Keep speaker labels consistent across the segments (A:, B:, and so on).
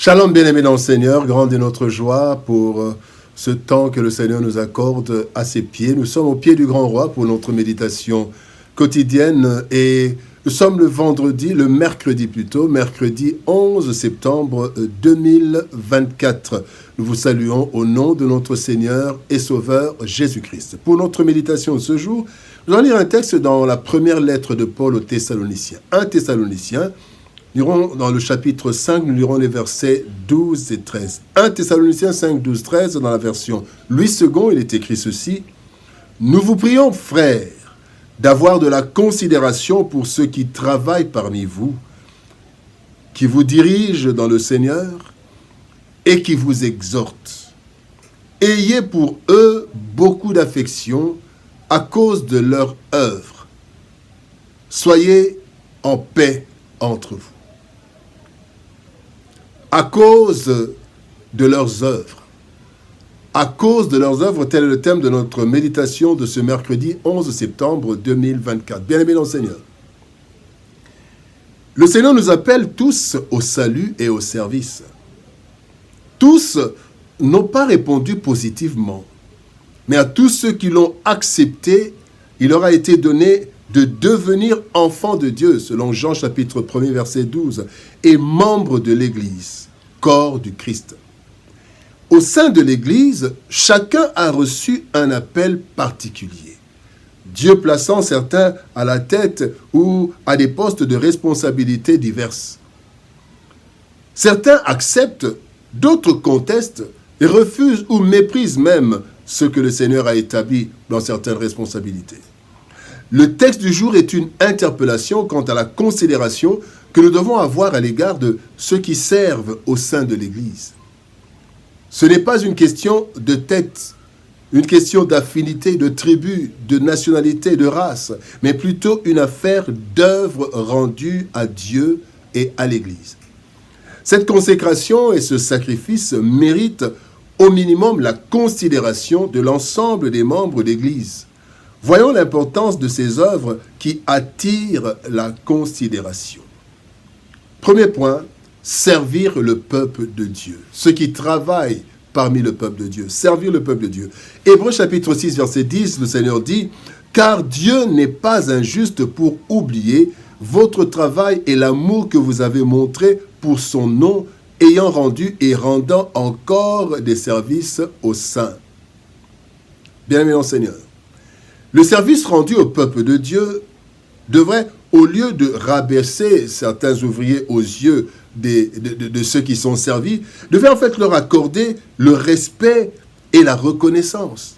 A: Shalom, bien-aimés dans le Seigneur, grande est notre joie pour ce temps que le Seigneur nous accorde à ses pieds. Nous sommes au pied du grand roi pour notre méditation quotidienne et nous sommes le mercredi 11 septembre 2024. Nous vous saluons au nom de notre Seigneur et Sauveur Jésus-Christ. Pour notre méditation de ce jour, nous allons lire un texte dans la première lettre de Paul aux Thessaloniciens. 1 Thessaloniciens. Nous lirons dans le chapitre 5, nous lirons les versets 12 et 13. 1 Thessaloniciens 5, 12, 13, dans la version Louis II, il est écrit ceci. « Nous vous prions, frères, d'avoir de la considération pour ceux qui travaillent parmi vous, qui vous dirigent dans le Seigneur et qui vous exhortent. Ayez pour eux beaucoup d'affection à cause de leur œuvre. Soyez en paix entre vous. » À cause de leurs œuvres. À cause de leurs œuvres, tel est le thème de notre méditation de ce mercredi 11 septembre 2024. Bien-aimés dans le Seigneur. Le Seigneur nous appelle tous au salut et au service. Tous n'ont pas répondu positivement, mais à tous ceux qui l'ont accepté, il leur a été donné de devenir enfants de Dieu, selon Jean chapitre 1er, verset 12, et membres de l'Église, corps du Christ. Au sein de l'Église, chacun a reçu un appel particulier. Dieu plaçant certains à la tête ou à des postes de responsabilité diverses. Certains acceptent, d'autres contestent et refusent ou méprisent même ce que le Seigneur a établi dans certaines responsabilités. Le texte du jour est une interpellation quant à la considération que nous devons avoir à l'égard de ceux qui servent au sein de l'Église. Ce n'est pas une question de tête, une question d'affinité, de tribu, de nationalité, de race, mais plutôt une affaire d'œuvre rendue à Dieu et à l'Église. Cette consécration et ce sacrifice méritent au minimum la considération de l'ensemble des membres d'Église. Voyons l'importance de ces œuvres qui attirent la considération. Premier point, servir le peuple de Dieu. Ceux qui travaillent parmi le peuple de Dieu, servir le peuple de Dieu. Hébreux chapitre 6, verset 10, le Seigneur dit « Car Dieu n'est pas injuste pour oublier votre travail et l'amour que vous avez montré pour son nom, ayant rendu et rendant encore des services aux saints. » Bien-aimés dans le Seigneur, le service rendu au peuple de Dieu devrait, au lieu de rabaisser certains ouvriers aux yeux de ceux qui sont servis, devait en fait leur accorder le respect et la reconnaissance.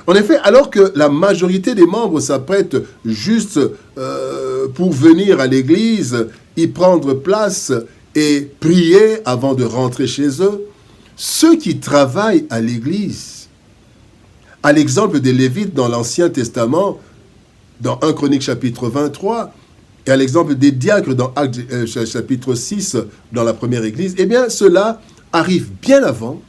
A: En effet, alors que la majorité des membres s'apprêtent juste pour venir à l'église, y prendre place et prier avant de rentrer chez eux, ceux qui travaillent à l'église, à l'exemple des Lévites dans l'Ancien Testament, dans 1 Chronique chapitre 23, et à l'exemple des diacres dans Actes chapitre 6, dans la première église, eh bien, cela arrive bien avant.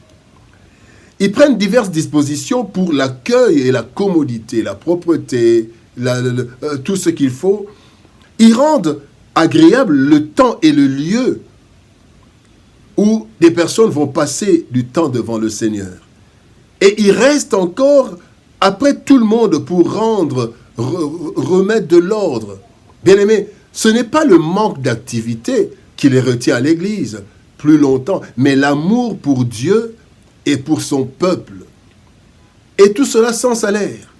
A: Ils prennent diverses dispositions pour l'accueil et la commodité, la propreté, tout ce qu'il faut. Ils rendent agréable le temps et le lieu où des personnes vont passer du temps devant le Seigneur. Et il reste encore, après tout le monde, pour remettre de l'ordre. Bien-aimés, ce n'est pas le manque d'activité qui les retient à l'Église plus longtemps, mais l'amour pour Dieu et pour son peuple. Et tout cela sans salaire.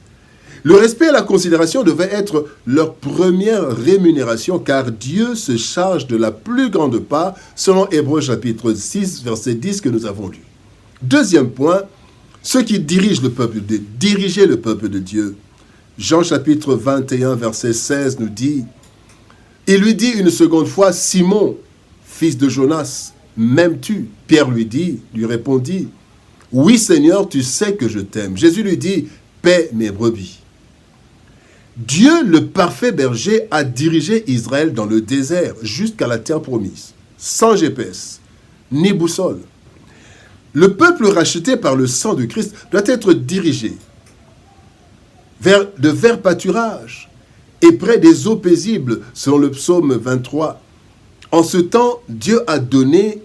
A: Le respect et la considération devaient être leur première rémunération, car Dieu se charge de la plus grande part, selon Hébreux chapitre 6, verset 10 que nous avons lu. Deuxième point, ceux qui dirigent le peuple de Dieu, diriger le peuple de Dieu. Jean chapitre 21, verset 16 nous dit, « Il lui dit une seconde fois, Simon, fils de Jonas, m'aimes-tu » Pierre lui répondit, « Oui Seigneur, tu sais que je t'aime. » Jésus lui dit, « Paie mes brebis. » Dieu, le parfait berger, a dirigé Israël dans le désert jusqu'à la terre promise, sans GPS, ni boussole. Le peuple racheté par le sang de Christ doit être dirigé vers de verts pâturages et près des eaux paisibles, selon le psaume 23. En ce temps, Dieu a donné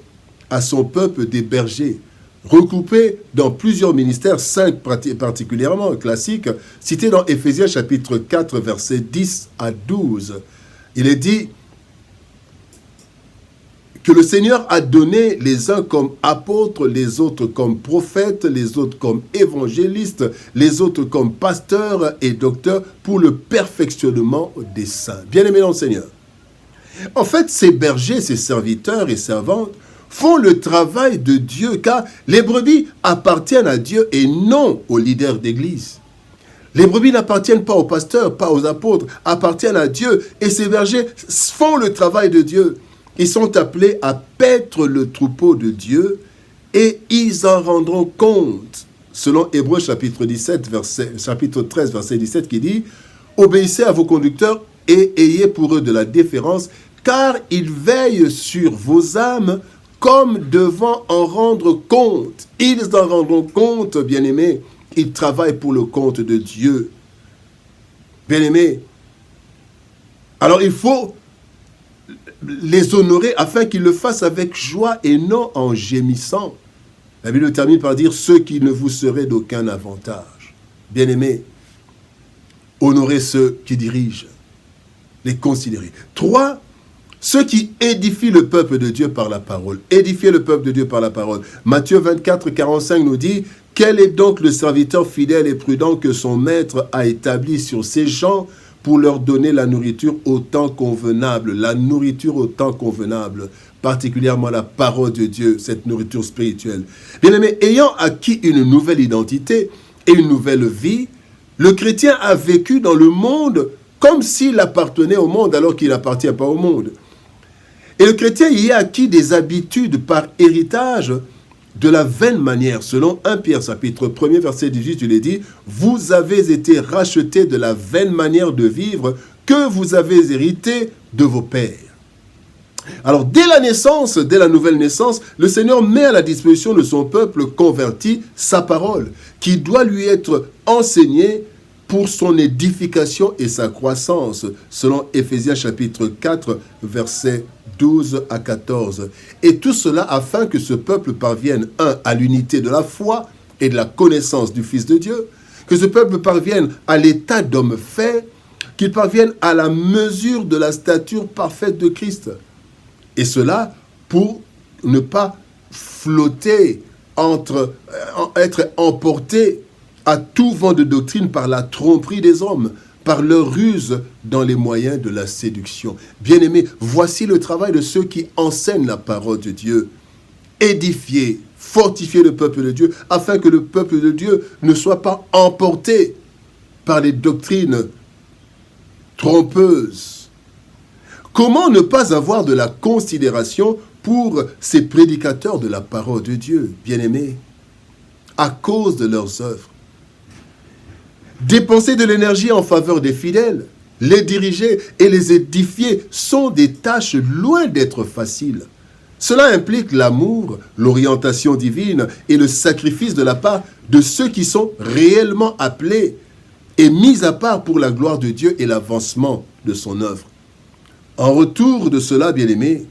A: à son peuple des bergers, regroupés dans plusieurs ministères, 5 particulièrement classiques, cités dans Éphésiens chapitre 4, versets 10 à 12. Il est dit que le Seigneur a donné les uns comme apôtres, les autres comme prophètes, les autres comme évangélistes, les autres comme pasteurs et docteurs pour le perfectionnement des saints. Bien-aimés dans le Seigneur. En fait, ces bergers, ces serviteurs et servantes font le travail de Dieu, car les brebis appartiennent à Dieu et non aux leaders d'église. Les brebis n'appartiennent pas aux pasteurs, pas aux apôtres, appartiennent à Dieu, et ces bergers font le travail de Dieu. Ils sont appelés à paître le troupeau de Dieu, et ils en rendront compte, selon Hébreux chapitre 13, verset 17, qui dit « Obéissez à vos conducteurs et ayez pour eux de la déférence, car ils veillent sur vos âmes, comme devant en rendre compte. » Ils en rendront compte, bien-aimés. Ils travaillent pour le compte de Dieu. Bien-aimés. Alors il faut les honorer afin qu'ils le fassent avec joie et non en gémissant. La Bible termine par dire « ceux qui ne vous seraient d'aucun avantage ». Bien-aimés, honorez ceux qui dirigent, les considérer. 3. Ceux qui édifient le peuple de Dieu par la parole. Édifier le peuple de Dieu par la parole. Matthieu 24, 45 nous dit « Quel est donc le serviteur fidèle et prudent que son maître a établi sur ses gens pour leur donner la nourriture au temps convenable ?» La nourriture au temps convenable, particulièrement la parole de Dieu, cette nourriture spirituelle. Bien-aimés, ayant acquis une nouvelle identité et une nouvelle vie, le chrétien a vécu dans le monde comme s'il appartenait au monde alors qu'il n'appartient pas au monde. Et le chrétien y a acquis des habitudes par héritage de la vaine manière. Selon 1 Pierre, chapitre 1er, verset 18, il est dit « Vous avez été rachetés de la vaine manière de vivre que vous avez hérité de vos pères. » Alors, dès la naissance, dès la nouvelle naissance, le Seigneur met à la disposition de son peuple converti sa parole, qui doit lui être enseignée pour son édification et sa croissance, selon Éphésiens chapitre 4, versets 12 à 14. Et tout cela afin que ce peuple parvienne, 1, à l'unité de la foi et de la connaissance du Fils de Dieu, que ce peuple parvienne à l'état d'homme fait, qu'il parvienne à la mesure de la stature parfaite de Christ. Et cela pour ne pas flotter, être emporté à tout vent de doctrine par la tromperie des hommes, par leur ruse dans les moyens de la séduction. Bien-aimés, voici le travail de ceux qui enseignent la parole de Dieu. Édifier, fortifier le peuple de Dieu, afin que le peuple de Dieu ne soit pas emporté par les doctrines trompeuses. Comment ne pas avoir de la considération pour ces prédicateurs de la parole de Dieu, bien-aimés, à cause de leurs œuvres? Dépenser de l'énergie en faveur des fidèles, les diriger et les édifier sont des tâches loin d'être faciles. Cela implique l'amour, l'orientation divine et le sacrifice de la part de ceux qui sont réellement appelés et mis à part pour la gloire de Dieu et l'avancement de son œuvre. En retour de cela, bien-aimés,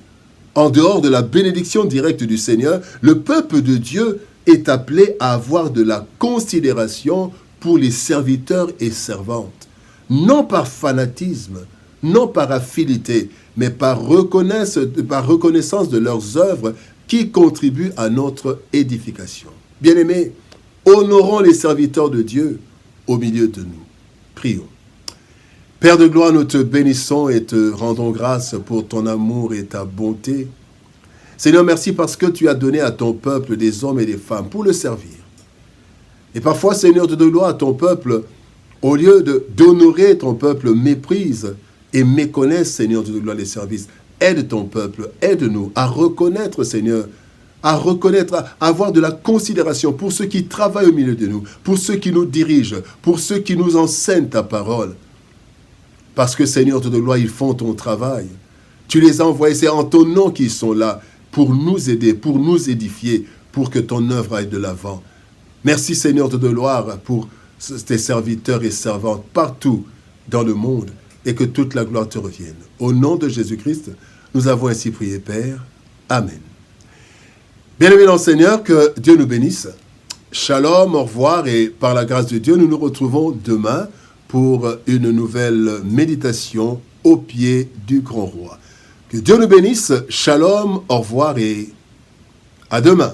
A: en dehors de la bénédiction directe du Seigneur, le peuple de Dieu est appelé à avoir de la considération pour les serviteurs et servantes, non par fanatisme, non par affinité, mais par reconnaissance de leurs œuvres qui contribuent à notre édification. Bien-aimés, honorons les serviteurs de Dieu au milieu de nous. Prions. Père de gloire, nous te bénissons et te rendons grâce pour ton amour et ta bonté. Seigneur, merci parce que tu as donné à ton peuple des hommes et des femmes pour le servir. Et parfois, Seigneur, de gloire à ton peuple, au lieu d'honorer ton peuple, méprise et méconnaisse, Seigneur, de gloire les services. Aide ton peuple, aide-nous à reconnaître, Seigneur, à avoir de la considération pour ceux qui travaillent au milieu de nous, pour ceux qui nous dirigent, pour ceux qui nous enseignent ta parole. Parce que, Seigneur, de gloire, ils font ton travail. Tu les as envoyés, c'est en ton nom qu'ils sont là, pour nous aider, pour nous édifier, pour que ton œuvre aille de l'avant. Merci Seigneur de gloire pour tes serviteurs et servantes partout dans le monde et que toute la gloire te revienne. Au nom de Jésus-Christ, nous avons ainsi prié, Père. Amen. Bien-aimés dans le Seigneur, que Dieu nous bénisse. Shalom, au revoir, et par la grâce de Dieu, nous nous retrouvons demain pour une nouvelle méditation au pied du grand roi. Que Dieu nous bénisse. Shalom, au revoir et à demain.